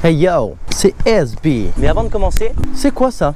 Hey yo, c'est SB. Mais avant de commencer, c'est quoi ça?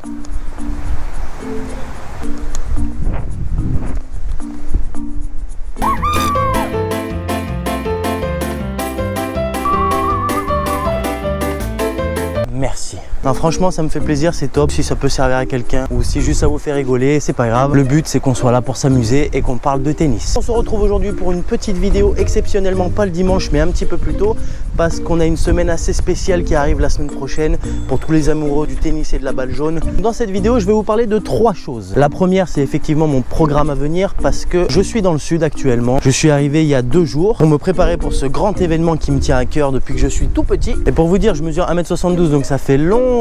Merci. Non, franchement, ça me fait plaisir, c'est top. Si ça peut servir à quelqu'un ou si juste ça vous fait rigoler, c'est pas grave. Le but, c'est qu'on soit là pour s'amuser et qu'on parle de tennis. On se retrouve aujourd'hui pour une petite vidéo, exceptionnellement pas le dimanche, mais un petit peu plus tôt, parce qu'on a une semaine assez spéciale qui arrive la semaine prochaine pour tous les amoureux du tennis et de la balle jaune. Dans cette vidéo, je vais vous parler de 3 choses. La première, c'est effectivement mon programme à venir parce que je suis dans le sud actuellement. Je suis arrivé il y a 2 jours pour me préparer pour ce grand événement qui me tient à cœur depuis que je suis tout petit. Et pour vous dire, je mesure 1m72, donc ça fait longtemps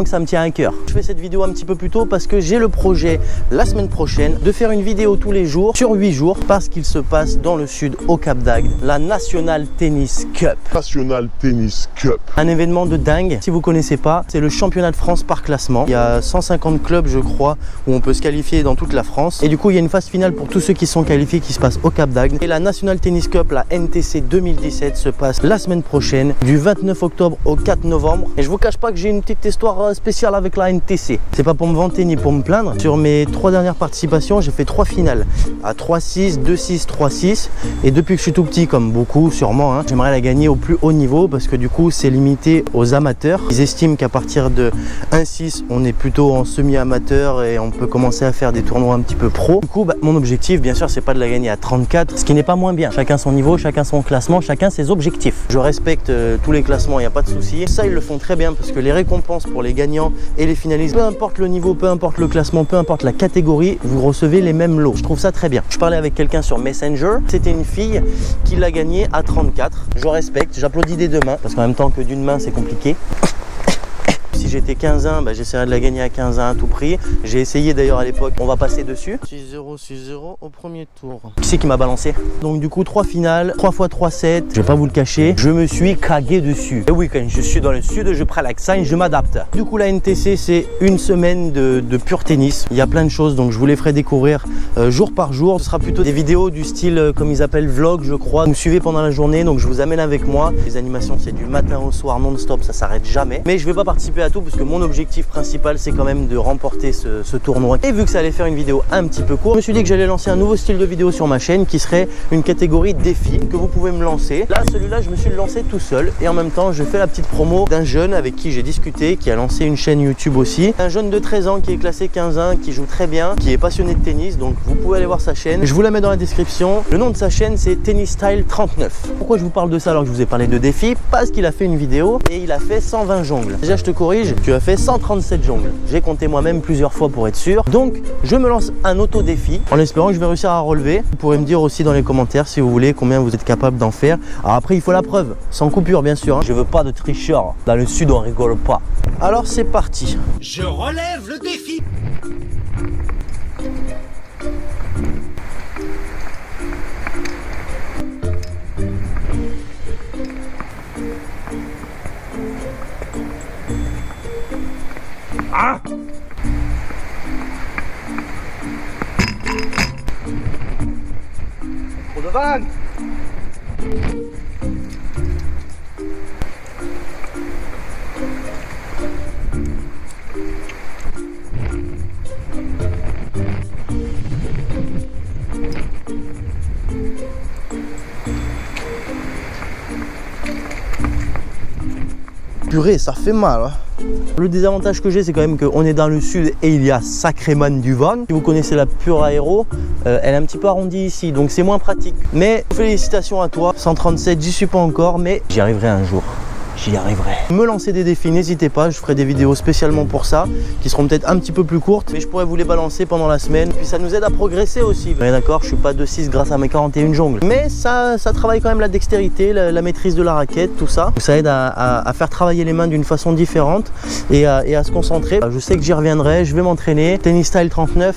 que ça me tient à cœur. Je fais cette vidéo un petit peu plus tôt parce que j'ai le projet la semaine prochaine de faire une vidéo tous les jours sur 8 jours parce qu'il se passe dans le sud au Cap d'Agde, la National Tennis Cup. National Tennis Cup. Un événement de dingue. Si vous connaissez pas, c'est le championnat de France par classement. Il y a 150 clubs, je crois, où on peut se qualifier dans toute la France. Et du coup, il y a une phase finale pour tous ceux qui sont qualifiés qui se passe au Cap d'Agde. Et la National Tennis Cup, la NTC 2017, se passe la semaine prochaine, du 29 octobre au 4 novembre. Et je vous cache pas que j'ai une petite histoire spéciale avec la NTC. C'est pas pour me vanter ni pour me plaindre. Sur mes 3 dernières participations, j'ai fait 3 finales à 3-6, 2-6, 3-6. Et depuis que je suis tout petit, comme beaucoup sûrement, hein, j'aimerais la gagner au plus haut niveau parce que du coup, c'est limité aux amateurs. Ils estiment qu'à partir de 1-6, on est plutôt en semi-amateur et on peut commencer à faire des tournois un petit peu pro. Du coup, mon objectif, bien sûr, c'est pas de la gagner à 34, ce qui n'est pas moins bien. Chacun son niveau, chacun son classement, chacun ses objectifs. Je respecte tous les classements, il n'y a pas de souci. Ça, ils le font très bien parce que les récompenses pour les gagnants et les finalistes, peu importe le niveau, peu importe le classement, peu importe la catégorie, vous recevez les mêmes lots. Je trouve ça très bien. Je parlais avec quelqu'un sur Messenger, c'était une fille qui l'a gagné à 34. Je respecte, j'applaudis des 2 mains parce qu'en même temps que d'une main c'est compliqué. Si j'étais 15-1, j'essaierais de la gagner à 15-1 à tout prix. J'ai essayé d'ailleurs à l'époque, on va passer dessus. 6-0, 6-0 au premier tour. Qui c'est qui m'a balancé? Donc du coup, 3 finales, 3 x 3-7. Je vais pas vous le cacher, je me suis cagué dessus. Et oui, quand je suis dans le sud, je prends l'accent et je m'adapte. Du coup, la NTC, c'est une semaine de pur tennis. Il y a plein de choses, donc je vous les ferai découvrir jour par jour. Ce sera plutôt des vidéos du style, comme ils appellent vlog, je crois. Vous me suivez pendant la journée, donc je vous amène avec moi. Les animations, c'est du matin au soir, non-stop, ça s'arrête jamais. Mais je vais pas participer à tout parce que mon objectif principal c'est quand même de remporter ce tournoi. Et vu que ça allait faire une vidéo un petit peu courte, je me suis dit que j'allais lancer un nouveau style de vidéo sur ma chaîne qui serait une catégorie défi que vous pouvez me lancer. Là, celui-là, je me suis lancé tout seul et en même temps, je fais la petite promo d'un jeune avec qui j'ai discuté, qui a lancé une chaîne YouTube aussi. Un jeune de 13 ans qui est classé 15-1, qui joue très bien, qui est passionné de tennis, donc vous pouvez aller voir sa chaîne. Je vous la mets dans la description. Le nom de sa chaîne, c'est Tennis Style 39. Pourquoi je vous parle de ça alors que je vous ai parlé de défi? Parce qu'il a fait une vidéo et il a fait 120 jongles. Déjà, je te corrige, tu as fait 137 jongles. J'ai compté moi-même plusieurs fois pour être sûr. Donc, je me lance un auto-défi en espérant que je vais réussir à relever. Vous pourrez me dire aussi dans les commentaires si vous voulez combien vous êtes capable d'en faire. Alors après, il faut la preuve, sans coupure bien sûr. Hein. Je veux pas de tricheurs. Dans le sud, on rigole pas. Alors, c'est parti. Je relève le défi. Ah! Trop de vagues! Purée, ça fait mal. Hein. Le désavantage que j'ai, c'est quand même qu'on est dans le sud et il y a sacrément du vent. Si vous connaissez la Pure Aéro, elle est un petit peu arrondie ici, donc c'est moins pratique. Mais félicitations à toi. 137, j'y suis pas encore, mais j'y arriverai un jour. J'y arriverai. Me lancer des défis, n'hésitez pas, je ferai des vidéos spécialement pour ça, qui seront peut-être un petit peu plus courtes, mais je pourrais vous les balancer pendant la semaine. Puis ça nous aide à progresser aussi. Vous êtes d'accord, je suis pas 2-6 grâce à mes 41 jongles. Mais ça travaille quand même la dextérité, la maîtrise de la raquette, tout ça. Ça aide à faire travailler les mains d'une façon différente et à se concentrer. Je sais que j'y reviendrai, je vais m'entraîner. Tennis Style 39.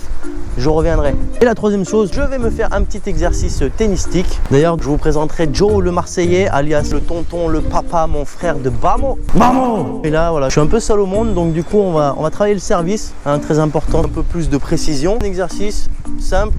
Je reviendrai. Et la troisième chose, je vais me faire un petit exercice tennistique. D'ailleurs, je vous présenterai Joe le Marseillais, alias le tonton, le papa, mon frère de Bamo. Bamo! Et là, voilà, je suis un peu seul au monde, donc du coup, on va travailler le service, hein, très important, un peu plus de précision. Un exercice simple,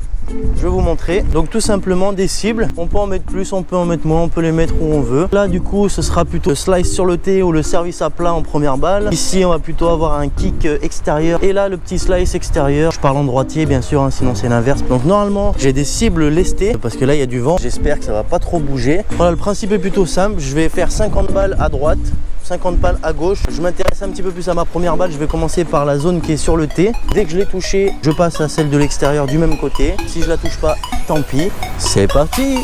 je vais vous montrer. Donc tout simplement des cibles, on peut en mettre plus, on peut en mettre moins, on peut les mettre où on veut. Là du coup ce sera plutôt le slice sur le T ou le service à plat en première balle. Ici on va plutôt avoir un kick extérieur et là le petit slice extérieur. Je parle en droitier bien sûr, hein, sinon c'est l'inverse. Donc normalement j'ai des cibles lestées parce que là il y a du vent. J'espère que ça va pas trop bouger. Voilà, le principe est plutôt simple. Je vais faire 50 balles à droite, 50 balles à gauche. Je m'intéresse un petit peu plus à ma première balle. Je vais commencer par la zone qui est sur le T. Dès que je l'ai touchée, je passe à celle de l'extérieur du même côté. Si je la touche pas, tant pis. C'est parti!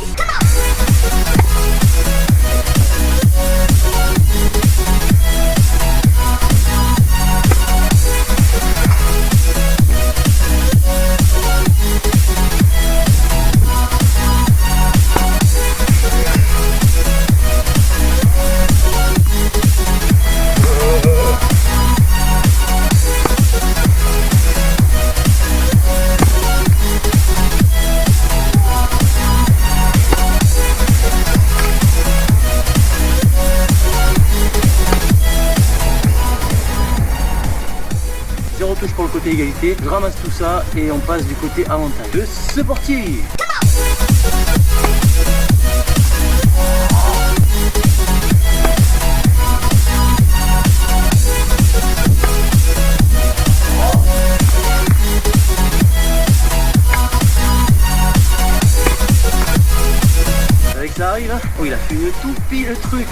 Zéro touche pour le côté égalité, je ramasse tout ça et on passe du côté avantage. C'est parti! Avec ça arrive, hein? Oh, il a fait une toupie le truc!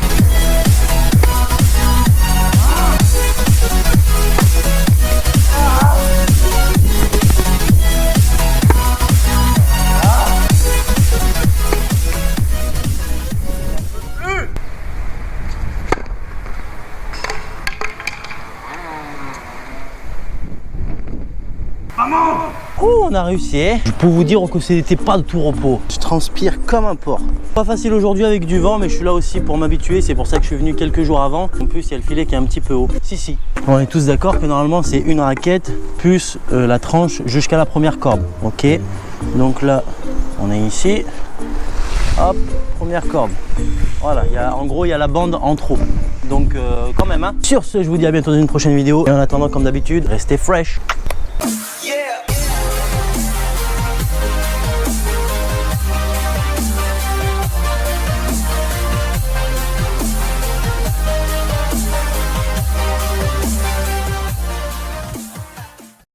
Oh, on a réussi. Je peux vous dire que c'était pas de tout repos. Je transpire comme un porc. Pas facile aujourd'hui avec du vent, mais je suis là aussi pour m'habituer. C'est pour ça que je suis venu quelques jours avant. En plus, il y a le filet qui est un petit peu haut. Si. On est tous d'accord que normalement, c'est une raquette plus la tranche jusqu'à la première corde. Ok. Donc là, on est ici. Hop, première corde. Voilà, en gros, il y a la bande en trop. Donc, quand même, hein. Sur ce, je vous dis à bientôt dans une prochaine vidéo. Et en attendant, comme d'habitude, restez fresh.